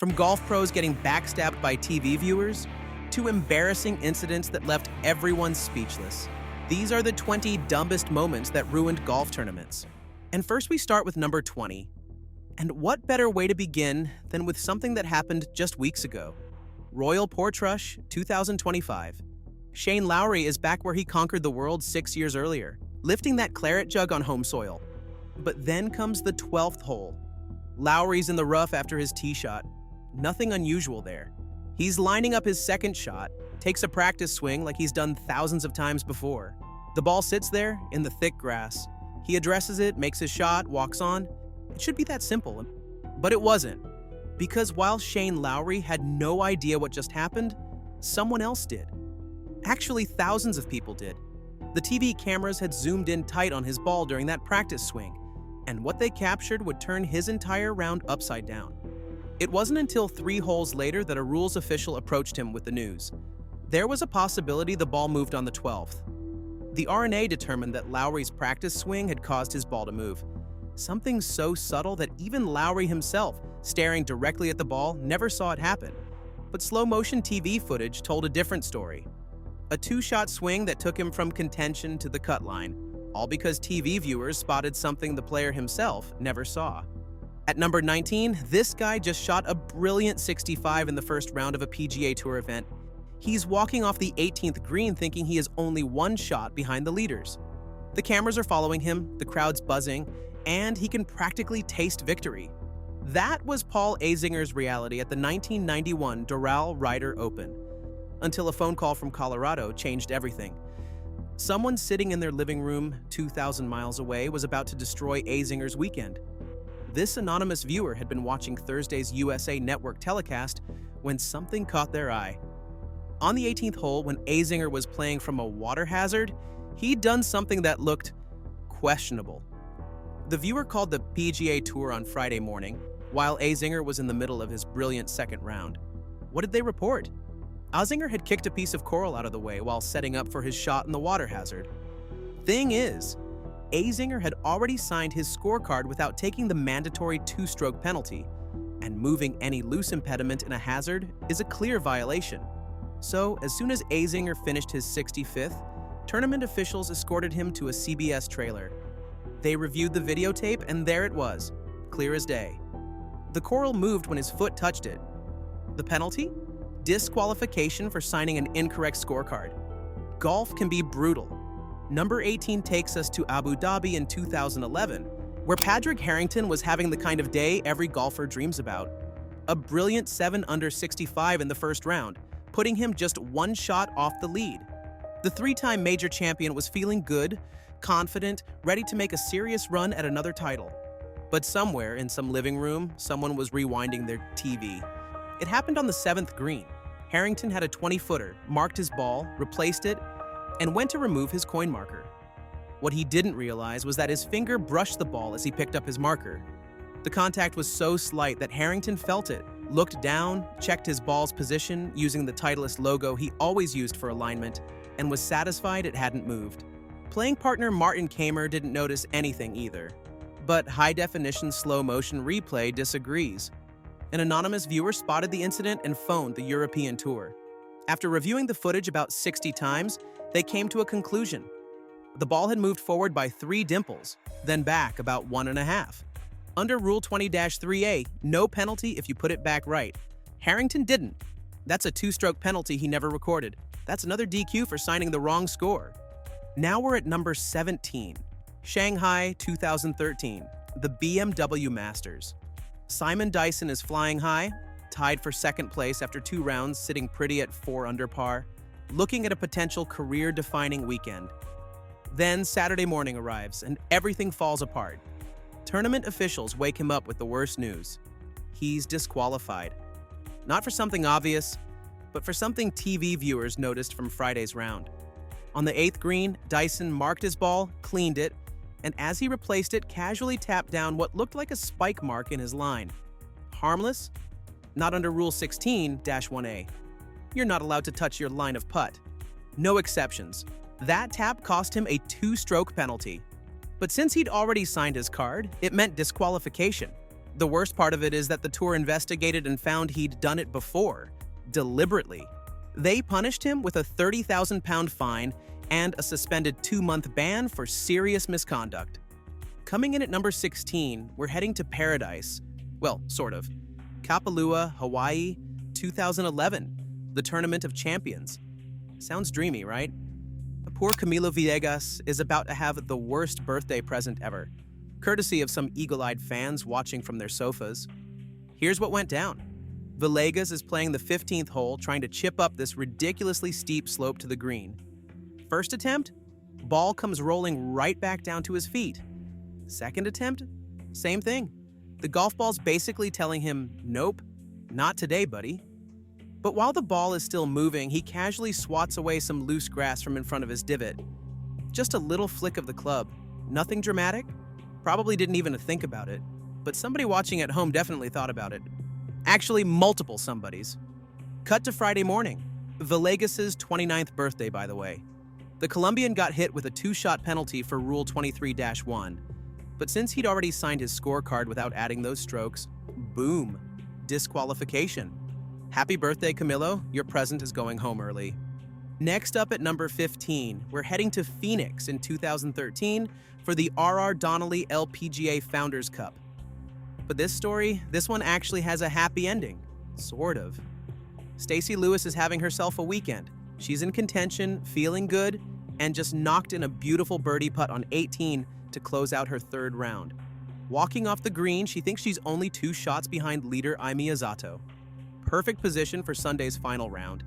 From golf pros getting backstabbed by TV viewers to embarrassing incidents that left everyone speechless. These are the 20 dumbest moments that ruined golf tournaments. And first we start with number 20. And what better way to begin than with something that happened just weeks ago? Royal Portrush 2025. Shane Lowry is back where he conquered the world 6 years earlier, lifting that claret jug on home soil. But then comes the 12th hole. Lowry's in the rough after his tee shot. Nothing unusual there. He's lining up his second shot, takes a practice swing like he's done thousands of times before. The ball sits there in the thick grass. He addresses it, makes his shot, walks on. It should be that simple, but it wasn't. Because while Shane Lowry had no idea what just happened, someone else did. Actually, thousands of people did. The TV cameras had zoomed in tight on his ball during that practice swing, and what they captured would turn his entire round upside down. It wasn't until 3 holes later that a rules official approached him with the news. There was a possibility the ball moved on the 12th. The R&A determined that Lowry's practice swing had caused his ball to move. Something so subtle that even Lowry himself, staring directly at the ball, never saw it happen. But slow-motion TV footage told a different story. A 2-shot swing that took him from contention to the cut line, all because TV viewers spotted something the player himself never saw. At number 19, this guy just shot a brilliant 65 in the first round of a PGA Tour event. He's walking off the 18th green thinking he is only 1 shot behind the leaders. The cameras are following him, the crowd's buzzing, and he can practically taste victory. That was Paul Azinger's reality at the 1991 Doral Ryder Open, until a phone call from Colorado changed everything. Someone sitting in their living room 2,000 miles away was about to destroy Azinger's weekend. This anonymous viewer had been watching Thursday's USA Network telecast when something caught their eye. On the 18th hole, when Azinger was playing from a water hazard, he'd done something that looked questionable. The viewer called the PGA Tour on Friday morning, while Azinger was in the middle of his brilliant second round. What did they report? Azinger had kicked a piece of coral out of the way while setting up for his shot in the water hazard. Thing is, Azinger had already signed his scorecard without taking the mandatory 2-stroke penalty, and moving any loose impediment in a hazard is a clear violation. So, as soon as Azinger finished his 65th, tournament officials escorted him to a CBS trailer. They reviewed the videotape, and there it was, clear as day. The coral moved when his foot touched it. The penalty? Disqualification for signing an incorrect scorecard. Golf can be brutal. Number 18 takes us to Abu Dhabi in 2011, where Patrick Harrington was having the kind of day every golfer dreams about. A brilliant 7-under 65 in the first round, putting him just 1 shot off the lead. The 3-time major champion was feeling good, confident, ready to make a serious run at another title. But somewhere in some living room, someone was rewinding their TV. It happened on the 7th green. Harrington had a 20-footer, marked his ball, replaced it, and went to remove his coin marker. What he didn't realize was that his finger brushed the ball as he picked up his marker. The contact was so slight that Harrington felt it, looked down, checked his ball's position using the Titleist logo he always used for alignment, and was satisfied it hadn't moved. Playing partner Martin Kamer didn't notice anything either. But high-definition slow-motion replay disagrees. An anonymous viewer spotted the incident and phoned the European Tour. After reviewing the footage about 60 times, they came to a conclusion. The ball had moved forward by 3 dimples, then back about 1.5. Under Rule 20-3A, no penalty if you put it back right. Harrington didn't. That's a 2-stroke penalty he never recorded. That's another DQ for signing the wrong score. Now we're at number 17. Shanghai 2013, the BMW Masters. Simon Dyson is flying high, tied for 2nd place after 2 rounds, sitting pretty at 4 under par, looking at a potential career-defining weekend. Then Saturday morning arrives, and everything falls apart. Tournament officials wake him up with the worst news. He's disqualified. Not for something obvious, but for something TV viewers noticed from Friday's round. On the 8th green, Dyson marked his ball, cleaned it, and as he replaced it, casually tapped down what looked like a spike mark in his line. Harmless? Not under Rule 16-1A. You're not allowed to touch your line of putt. No exceptions. That tap cost him a 2-stroke penalty. But since he'd already signed his card, it meant disqualification. The worst part of it is that the tour investigated and found he'd done it before, deliberately. They punished him with a 30,000-pound fine and a suspended 2-month ban for serious misconduct. Coming in at number 16, we're heading to paradise. Well, sort of. Kapalua, Hawaii, 2011, the Tournament of Champions. Sounds dreamy, right? Poor Camilo Villegas is about to have the worst birthday present ever, courtesy of some eagle-eyed fans watching from their sofas. Here's what went down. Villegas is playing the 15th hole, trying to chip up this ridiculously steep slope to the green. First attempt, ball comes rolling right back down to his feet. Second attempt, same thing. The golf ball's basically telling him, nope, not today, buddy. But while the ball is still moving, he casually swats away some loose grass from in front of his divot. Just a little flick of the club. Nothing dramatic. Probably didn't even think about it. But somebody watching at home definitely thought about it. Actually, multiple somebodies. Cut to Friday morning. Villegas' 29th birthday, by the way. The Colombian got hit with a 2-shot penalty for Rule 23-1. But since he'd already signed his scorecard without adding those strokes, boom, disqualification. Happy birthday, Camilo. Your present is going home early. Next up at number 15, we're heading to Phoenix in 2013 for the R.R. Donnelley LPGA Founders Cup. But this one actually has a happy ending. Sort of. Stacey Lewis is having herself a weekend. She's in contention, feeling good, and just knocked in a beautiful birdie putt on 18 to close out her 3rd round. Walking off the green, she thinks she's only 2 shots behind leader Ai Miyazato. Perfect position for Sunday's final round.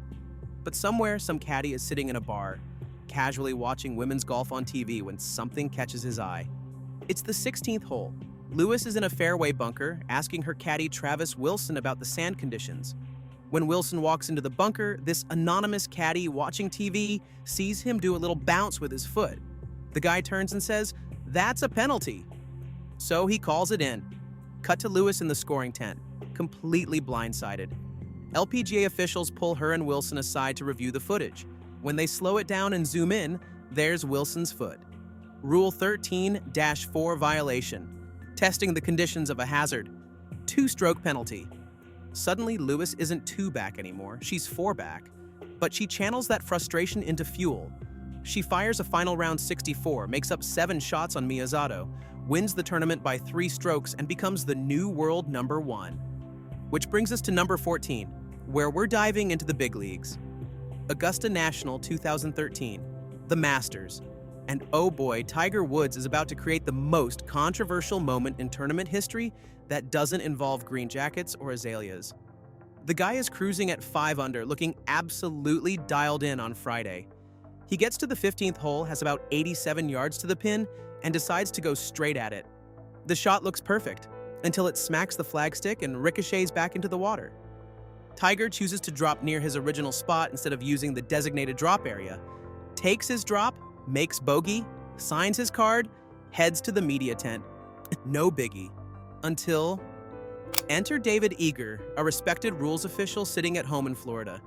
But somewhere, some caddy is sitting in a bar, casually watching women's golf on TV when something catches his eye. It's the 16th hole. Lewis is in a fairway bunker, asking her caddy Travis Wilson about the sand conditions. When Wilson walks into the bunker, this anonymous caddy watching TV sees him do a little bounce with his foot. The guy turns and says, "That's a penalty." So he calls it in. Cut to Lewis in the scoring tent, completely blindsided. LPGA officials pull her and Wilson aside to review the footage. When they slow it down and zoom in, there's Wilson's foot. Rule 13-4 violation. Testing the conditions of a hazard. 2-stroke penalty. Suddenly, Lewis isn't 2 back anymore, she's 4 back. But she channels that frustration into fuel. She fires a final round 64, makes up 7 shots on Miyazato, wins the tournament by 3 strokes, and becomes the new world number 1. Which brings us to number 14, where we're diving into the big leagues. Augusta National 2013, the Masters. And oh boy, Tiger Woods is about to create the most controversial moment in tournament history that doesn't involve green jackets or azaleas. The guy is cruising at 5 under, looking absolutely dialed in on Friday. He gets to the 15th hole, has about 87 yards to the pin, and decides to go straight at it. The shot looks perfect, until it smacks the flagstick and ricochets back into the water. Tiger chooses to drop near his original spot instead of using the designated drop area, takes his drop, makes bogey, signs his card, heads to the media tent. No biggie. Until... Enter David Eager, a respected rules official sitting at home in Florida.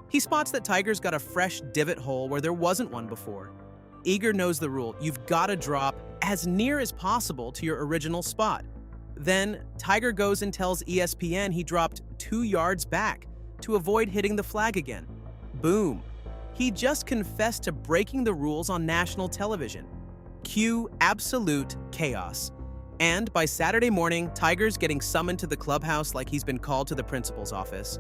He spots that Tiger's got a fresh divot hole where there wasn't one before. Eager knows the rule. You've got to drop as near as possible to your original spot. Then, Tiger goes and tells ESPN he dropped 2 yards back to avoid hitting the flag again. Boom. He just confessed to breaking the rules on national television. Cue absolute chaos. And by Saturday morning, Tiger's getting summoned to the clubhouse like he's been called to the principal's office.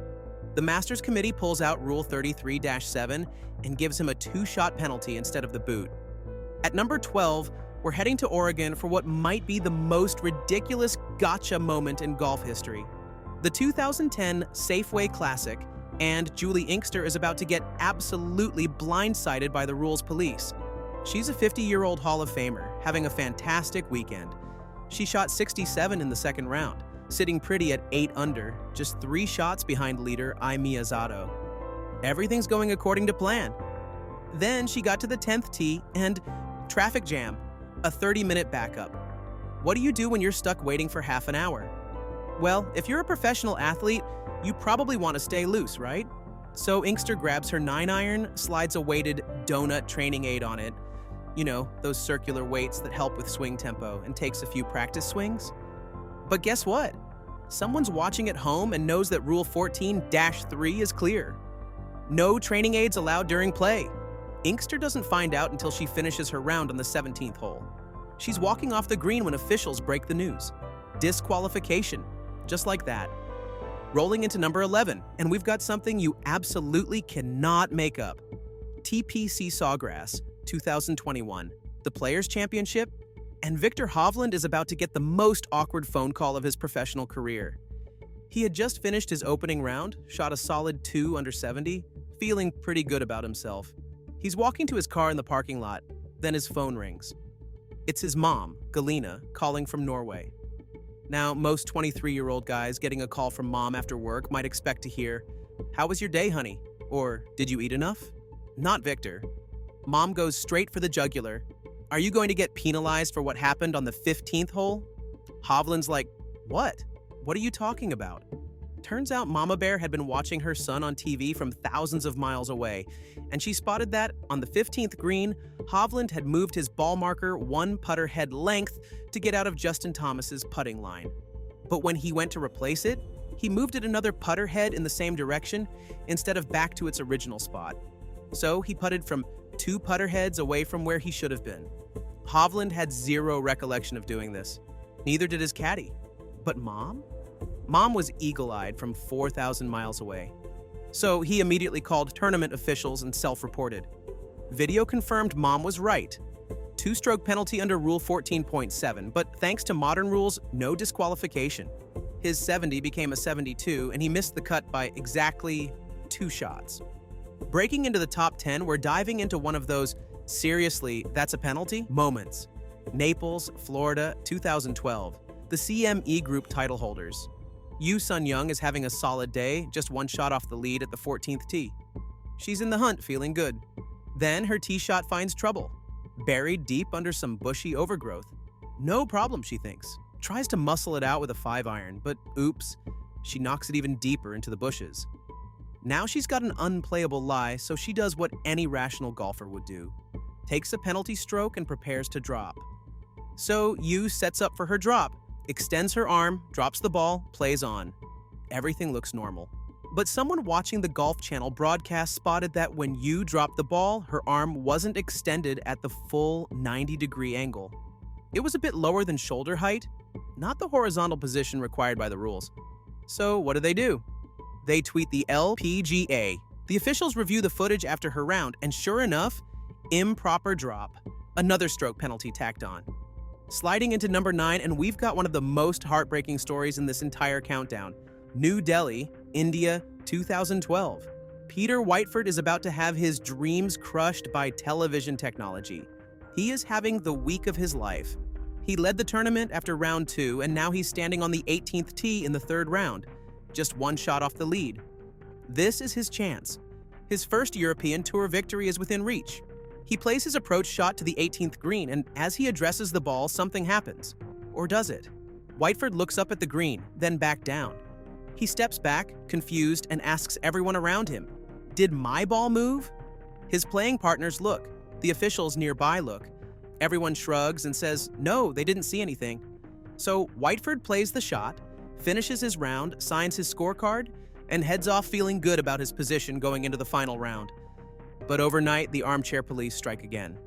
The Masters Committee pulls out Rule 33-7 and gives him a 2-shot penalty instead of the boot. At number 12, we're heading to Oregon for what might be the most ridiculous gotcha moment in golf history. The 2010 Safeway Classic, and Julie Inkster is about to get absolutely blindsided by the rules police. She's a 50-year-old Hall of Famer, having a fantastic weekend. She shot 67 in the 2nd round, sitting pretty at 8 under, just 3 shots behind leader Ai Miyazato. Everything's going according to plan. Then she got to the 10th tee and traffic jam, a 30-minute backup. What do you do when you're stuck waiting for half an hour? Well, if you're a professional athlete, you probably want to stay loose, right? So Inkster grabs her 9-iron, slides a weighted donut training aid on it, you know, those circular weights that help with swing tempo, and takes a few practice swings. But guess what? Someone's watching at home and knows that Rule 14-3 is clear. No training aids allowed during play. Inkster doesn't find out until she finishes her round on the 17th hole. She's walking off the green when officials break the news. Disqualification, just like that. Rolling into number 11, and we've got something you absolutely cannot make up. TPC Sawgrass, 2021, the Players' Championship, and Victor Hovland is about to get the most awkward phone call of his professional career. He had just finished his opening round, shot a solid 2 under 70, feeling pretty good about himself. He's walking to his car in the parking lot, then his phone rings. It's his mom, Galina, calling from Norway. Now, most 23-year-old guys getting a call from mom after work might expect to hear, "How was your day, honey?" Or, "Did you eat enough?" Not Victor. Mom goes straight for the jugular. "Are you going to get penalized for what happened on the 15th hole?" Hovland's like, "What? What are you talking about?" Turns out Mama Bear had been watching her son on TV from thousands of miles away, and she spotted that, on the 15th green, Hovland had moved his ball marker 1 putter head length to get out of Justin Thomas's putting line. But when he went to replace it, he moved it another putter head in the same direction instead of back to its original spot. So he putted from 2 putter heads away from where he should have been. Hovland had zero recollection of doing this. Neither did his caddy. But Mom? Mom was eagle-eyed from 4,000 miles away. So he immediately called tournament officials and self-reported. Video confirmed Mom was right. 2-stroke penalty under Rule 14.7, but thanks to modern rules, no disqualification. His 70 became a 72, and he missed the cut by exactly 2 shots. Breaking into the top 10, we're diving into one of those "seriously, that's a penalty" moments. Naples, Florida, 2012. The CME Group title holders. Yu Sun-young is having a solid day, just 1 shot off the lead at the 14th tee. She's in the hunt, feeling good. Then her tee shot finds trouble, buried deep under some bushy overgrowth. No problem, she thinks. Tries to muscle it out with a 5-iron, but oops, she knocks it even deeper into the bushes. Now she's got an unplayable lie, so she does what any rational golfer would do. Takes a penalty stroke and prepares to drop. So Yu sets up for her drop, extends her arm, drops the ball, plays on. Everything looks normal. But someone watching the Golf Channel broadcast spotted that when Yu dropped the ball, her arm wasn't extended at the full 90-degree angle. It was a bit lower than shoulder height, not the horizontal position required by the rules. So what do? They tweet the LPGA. The officials review the footage after her round, and sure enough, improper drop. Another stroke penalty tacked on. Sliding into number 9, and we've got one of the most heartbreaking stories in this entire countdown. New Delhi, India, 2012. Peter Whiteford is about to have his dreams crushed by television technology. He is having the week of his life. He led the tournament after round 2, and now he's standing on the 18th tee in the 3rd round, just 1 shot off the lead. This is his chance. His first European Tour victory is within reach. He plays his approach shot to the 18th green, and as he addresses the ball, something happens. Or does it? Whiteford looks up at the green, then back down. He steps back, confused, and asks everyone around him, "Did my ball move?" His playing partners look. The officials nearby look. Everyone shrugs and says, no, they didn't see anything. So Whiteford plays the shot, finishes his round, signs his scorecard, and heads off feeling good about his position going into the final round. But overnight, the armchair police strike again.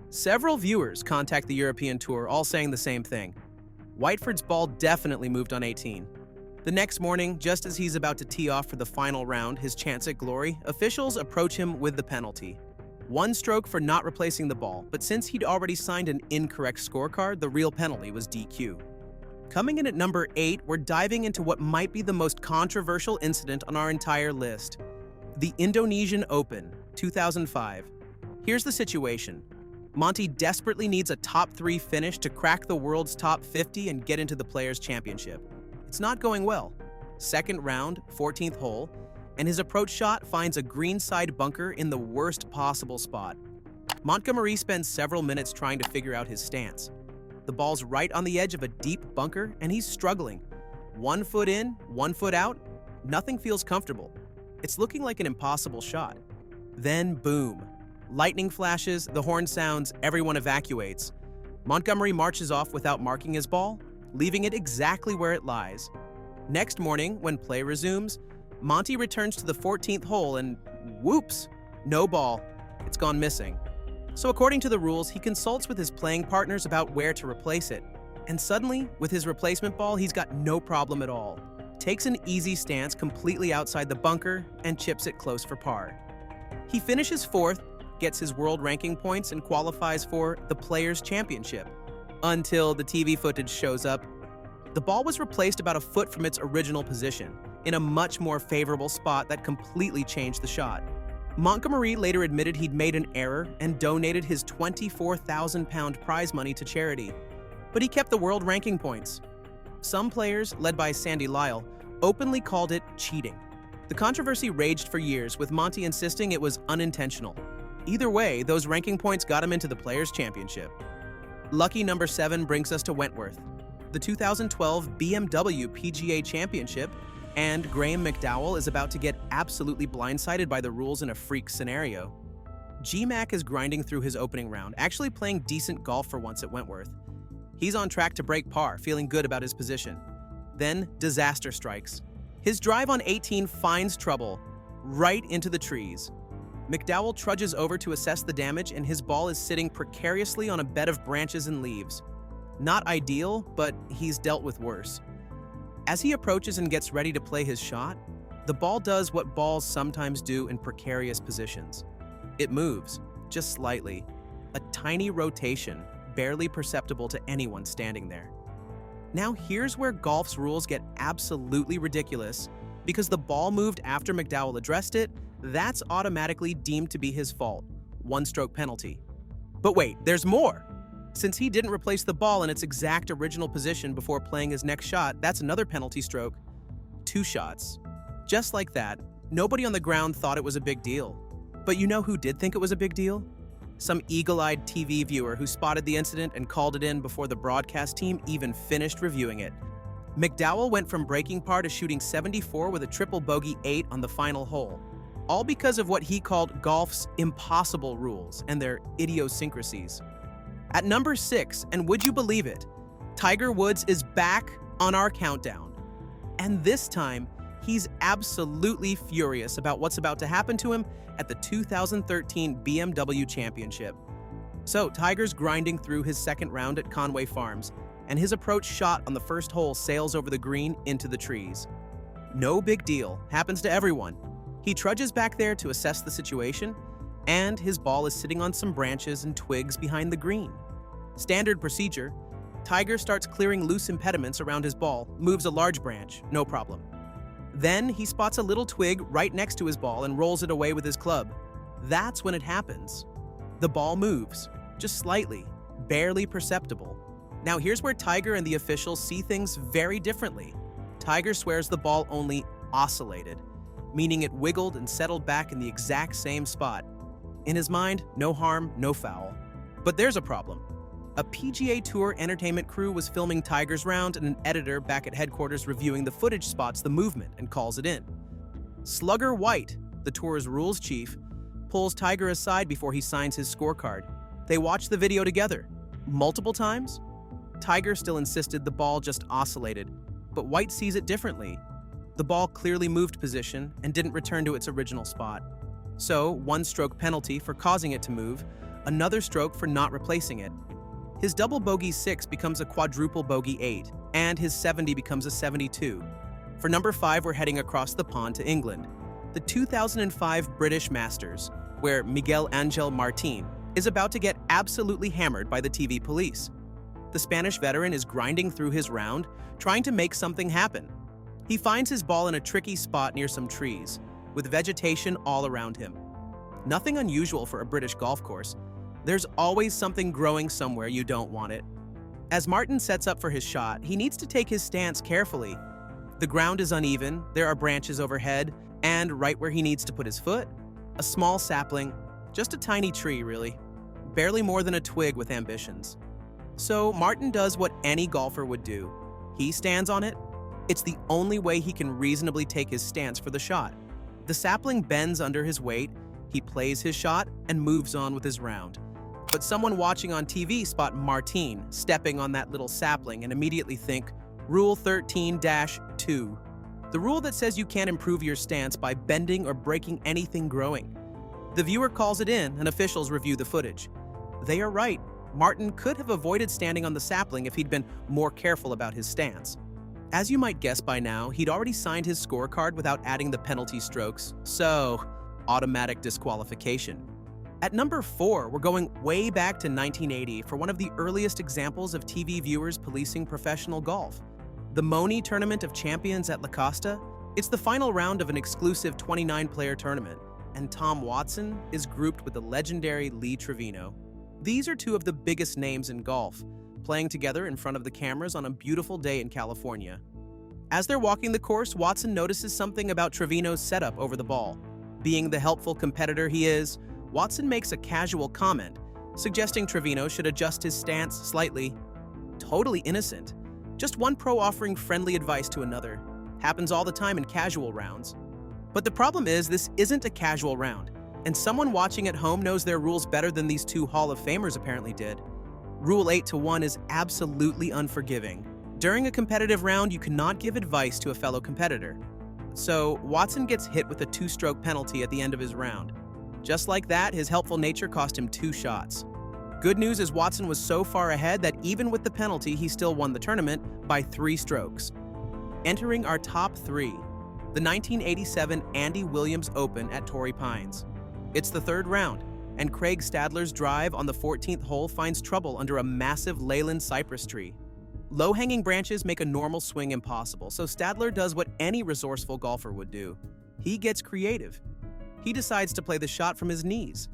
Several viewers contact the European Tour, all saying the same thing. Whiteford's ball definitely moved on 18. The next morning, just as he's about to tee off for the final round, his chance at glory, officials approach him with the penalty. 1 stroke for not replacing the ball, but since he'd already signed an incorrect scorecard, the real penalty was DQ. Coming in at number 8, we're diving into what might be the most controversial incident on our entire list. The Indonesian Open, 2005. Here's the situation. Monty desperately needs a top 3 finish to crack the world's top 50 and get into the Players' Championship. It's not going well. 2nd round, 14th hole, and his approach shot finds a greenside bunker in the worst possible spot. Montgomery spends several minutes trying to figure out his stance. The ball's right on the edge of a deep bunker, and he's struggling. 1 foot in, 1 foot out, nothing feels comfortable. It's looking like an impossible shot. Then boom. Lightning flashes, the horn sounds, everyone evacuates. Montgomery marches off without marking his ball, leaving it exactly where it lies. Next morning, when play resumes, Monty returns to the 14th hole and whoops, no ball. It's gone missing. So according to the rules, he consults with his playing partners about where to replace it. And suddenly, with his replacement ball, he's got no problem at all. Takes an easy stance completely outside the bunker and chips it close for par. He finishes 4th, gets his world ranking points, and qualifies for the Players' Championship. Until the TV footage shows up. The ball was replaced about a foot from its original position, in a much more favorable spot that completely changed the shot. Montgomery later admitted he'd made an error and donated his £24,000 prize money to charity, but he kept the world ranking points. Some players, led by Sandy Lyle, openly called it cheating. The controversy raged for years, with Monty insisting it was unintentional. Either way, those ranking points got him into the Players' Championship. Lucky number 7 brings us to Wentworth, the 2012 BMW PGA Championship, and Graham McDowell is about to get absolutely blindsided by the rules in a freak scenario. G-Mac is grinding through his opening round, actually playing decent golf for once at Wentworth. He's on track to break par, feeling good about his position. Then, disaster strikes. His drive on 18 finds trouble, right into the trees. McDowell trudges over to assess the damage, and his ball is sitting precariously on a bed of branches and leaves. Not ideal, but he's dealt with worse. As he approaches and gets ready to play his shot, the ball does what balls sometimes do in precarious positions. It moves, just slightly, a tiny rotation, barely perceptible to anyone standing there. Now here's where golf's rules get absolutely ridiculous. Because the ball moved after McDowell addressed it, that's automatically deemed to be his fault. 1-stroke penalty. But wait, there's more! Since he didn't replace the ball in its exact original position before playing his next shot, that's another penalty stroke. 2 shots. Just like that, nobody on the ground thought it was a big deal. But you know who did think it was a big deal? Some eagle-eyed TV viewer who spotted the incident and called it in before the broadcast team even finished reviewing it. McDowell went from breaking par to shooting 74 with a triple bogey 8 on the final hole. All because of what he called golf's impossible rules and their idiosyncrasies. At number 6, and would you believe it, Tiger Woods is back on our countdown. And this time, he's absolutely furious about what's about to happen to him at the 2013 BMW Championship. So Tiger's grinding through his second round at Conway Farms, and his approach shot on the first hole sails over the green into the trees. No big deal, happens to everyone. He trudges back there to assess the situation, and his ball is sitting on some branches and twigs behind the green. Standard procedure, Tiger starts clearing loose impediments around his ball, moves a large branch, no problem. Then he spots a little twig right next to his ball and rolls it away with his club. That's when it happens. The ball moves, just slightly, barely perceptible. Now here's where Tiger and the officials see things very differently. Tiger swears the ball only oscillated, meaning it wiggled and settled back in the exact same spot. In his mind, no harm, no foul. But there's a problem. A PGA Tour entertainment crew was filming Tiger's round, and an editor back at headquarters reviewing the footage spots the movement and calls it in. Slugger White, the tour's rules chief, pulls Tiger aside before he signs his scorecard. They watch the video together. Multiple times? Tiger still insisted the ball just oscillated, but White sees it differently. The ball clearly moved position and didn't return to its original spot. So, 1-stroke penalty for causing it to move, another stroke for not replacing it. His double bogey 6 becomes a quadruple bogey 8, and his 70 becomes a 72. For number 5, we're heading across the pond to England, the 2005 British Masters, where Miguel Angel Martin is about to get absolutely hammered by the TV police. The Spanish veteran is grinding through his round, trying to make something happen. He finds his ball in a tricky spot near some trees, with vegetation all around him. Nothing unusual for a British golf course. There's always something growing somewhere you don't want it. As Martin sets up for his shot, he needs to take his stance carefully. The ground is uneven, there are branches overhead, and right where he needs to put his foot, a small sapling, just a tiny tree really, barely more than a twig with ambitions. So Martin does what any golfer would do. He stands on it. It's the only way he can reasonably take his stance for the shot. The sapling bends under his weight, he plays his shot, and moves on with his round. But someone watching on TV spot Martin stepping on that little sapling and immediately think, Rule 13-2 2, the rule that says you can't improve your stance by bending or breaking anything growing. The viewer calls it in and officials review the footage. They are right. Martin could have avoided standing on the sapling if he'd been more careful about his stance. As you might guess by now, he'd already signed his scorecard without adding the penalty strokes, so automatic disqualification. At number 4, we're going way back to 1980 for one of the earliest examples of TV viewers policing professional golf. The Monty Tournament of Champions at La Costa. It's the final round of an exclusive 29-player tournament, and Tom Watson is grouped with the legendary Lee Trevino. These are two of the biggest names in golf, playing together in front of the cameras on a beautiful day in California. As they're walking the course, Watson notices something about Trevino's setup over the ball. Being the helpful competitor he is, Watson makes a casual comment, suggesting Trevino should adjust his stance slightly. Totally innocent. Just one pro offering friendly advice to another. Happens all the time in casual rounds. But the problem is, this isn't a casual round, and someone watching at home knows their rules better than these two Hall of Famers apparently did. Rule 8-1 is absolutely unforgiving. During a competitive round, you cannot give advice to a fellow competitor. So, Watson gets hit with a 2-stroke penalty at the end of his round. Just like that, his helpful nature cost him 2 shots. Good news is Watson was so far ahead that even with the penalty, he still won the tournament by 3 strokes. Entering our top 3, the 1987 Andy Williams Open at Torrey Pines. It's the 3rd round, and Craig Stadler's drive on the 14th hole finds trouble under a massive Leyland cypress tree. Low-hanging branches make a normal swing impossible, so Stadler does what any resourceful golfer would do. He gets creative. He decides to play the shot from his knees.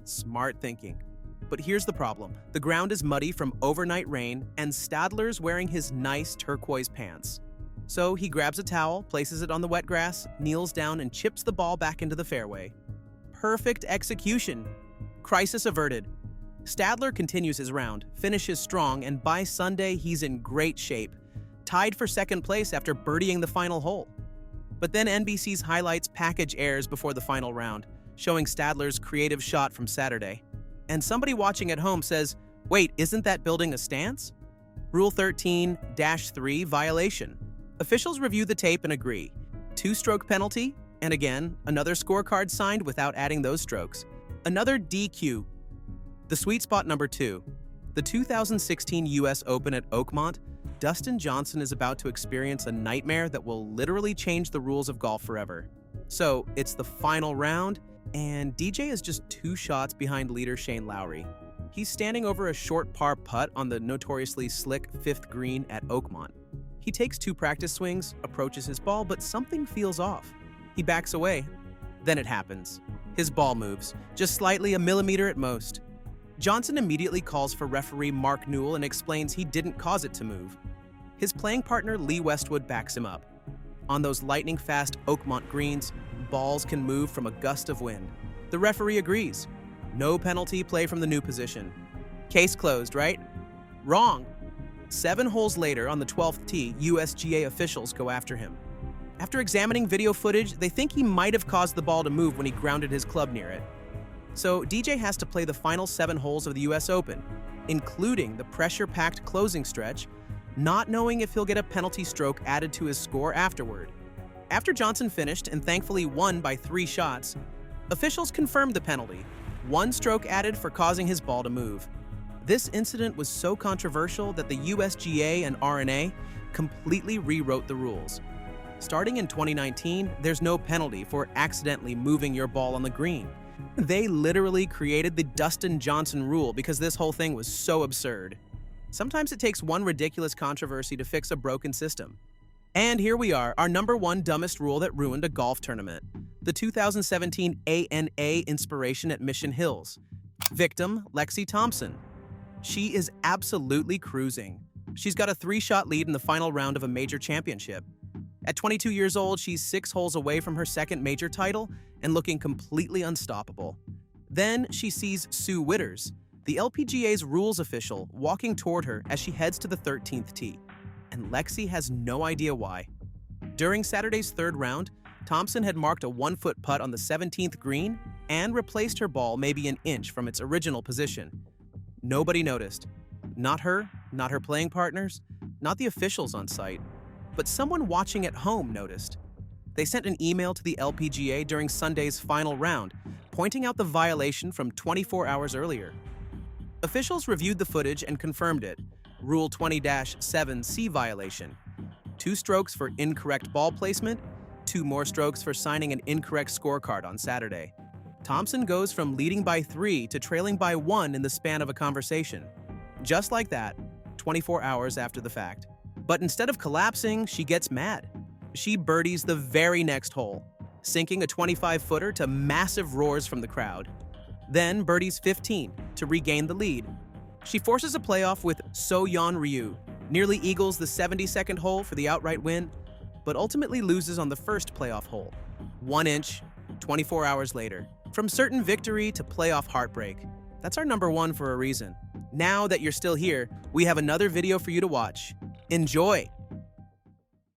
Smart thinking. But here's the problem. The ground is muddy from overnight rain, and Stadler's wearing his nice turquoise pants. So he grabs a towel, places it on the wet grass, kneels down, and chips the ball back into the fairway. Perfect execution. Crisis averted. Stadler continues his round, finishes strong, and by Sunday, he's in great shape, tied for 2nd place after birdieing the final hole. But then NBC's highlights package airs before the final round, showing Stadler's creative shot from Saturday. And somebody watching at home says, "Wait, isn't that building a stance?" Rule 13-3 violation. Officials review the tape and agree. 2-stroke penalty, and again, another scorecard signed without adding those strokes. Another DQ. The sweet spot number 2. The 2016 U.S. Open at Oakmont, Dustin Johnson is about to experience a nightmare that will literally change the rules of golf forever. So, it's the final round, and DJ is just 2 shots behind leader Shane Lowry. He's standing over a short par putt on the notoriously slick 5th green at Oakmont. He takes 2 practice swings, approaches his ball, but something feels off. He backs away. Then it happens. His ball moves, just slightly, a millimeter at most. Johnson immediately calls for referee Mark Newell and explains he didn't cause it to move. His playing partner Lee Westwood backs him up. On those lightning-fast Oakmont greens, balls can move from a gust of wind. The referee agrees. No penalty, play from the new position. Case closed, right? Wrong. 7 holes later, on the 12th tee, USGA officials go after him. After examining video footage, they think he might have caused the ball to move when he grounded his club near it. So DJ has to play the final 7 holes of the US Open, including the pressure-packed closing stretch, not knowing if he'll get a penalty stroke added to his score afterward. After Johnson finished and thankfully won by 3 shots, officials confirmed the penalty, 1 stroke added for causing his ball to move. This incident was so controversial that the USGA and R&A completely rewrote the rules. Starting in 2019, there's no penalty for accidentally moving your ball on the green. They literally created the Dustin Johnson rule because this whole thing was so absurd. Sometimes it takes one ridiculous controversy to fix a broken system. And here we are, our number 1 dumbest rule that ruined a golf tournament. The 2017 ANA Inspiration at Mission Hills. Victim, Lexi Thompson. She is absolutely cruising. She's got a 3-shot lead in the final round of a major championship. At 22 years old, she's 6 holes away from her 2nd major title and looking completely unstoppable. Then she sees Sue Witters, the LPGA's rules official, walking toward her as she heads to the 13th tee. And Lexi has no idea why. During Saturday's 3rd round, Thompson had marked a 1-foot putt on the 17th green and replaced her ball maybe an inch from its original position. Nobody noticed. Not her, not her playing partners, not the officials on site. but someone watching at home noticed. They sent an email to the LPGA during Sunday's final round, pointing out the violation from 24 hours earlier. Officials reviewed the footage and confirmed it. Rule 20-7C violation. 2 strokes for incorrect ball placement, 2 more strokes for signing an incorrect scorecard on Saturday. Thompson goes from leading by 3 to trailing by 1 in the span of a conversation. Just like that, 24 hours after the fact. But instead of collapsing, she gets mad. She birdies the very next hole, sinking a 25-footer to massive roars from the crowd. Then birdies 15 to regain the lead. She forces a playoff with So-Yeon Ryu, nearly eagles the 72nd hole for the outright win, but ultimately loses on the first playoff hole. 1 inch, 24 hours later. From certain victory to playoff heartbreak. That's our number 1 for a reason. Now that you're still here, we have another video for you to watch. Enjoy!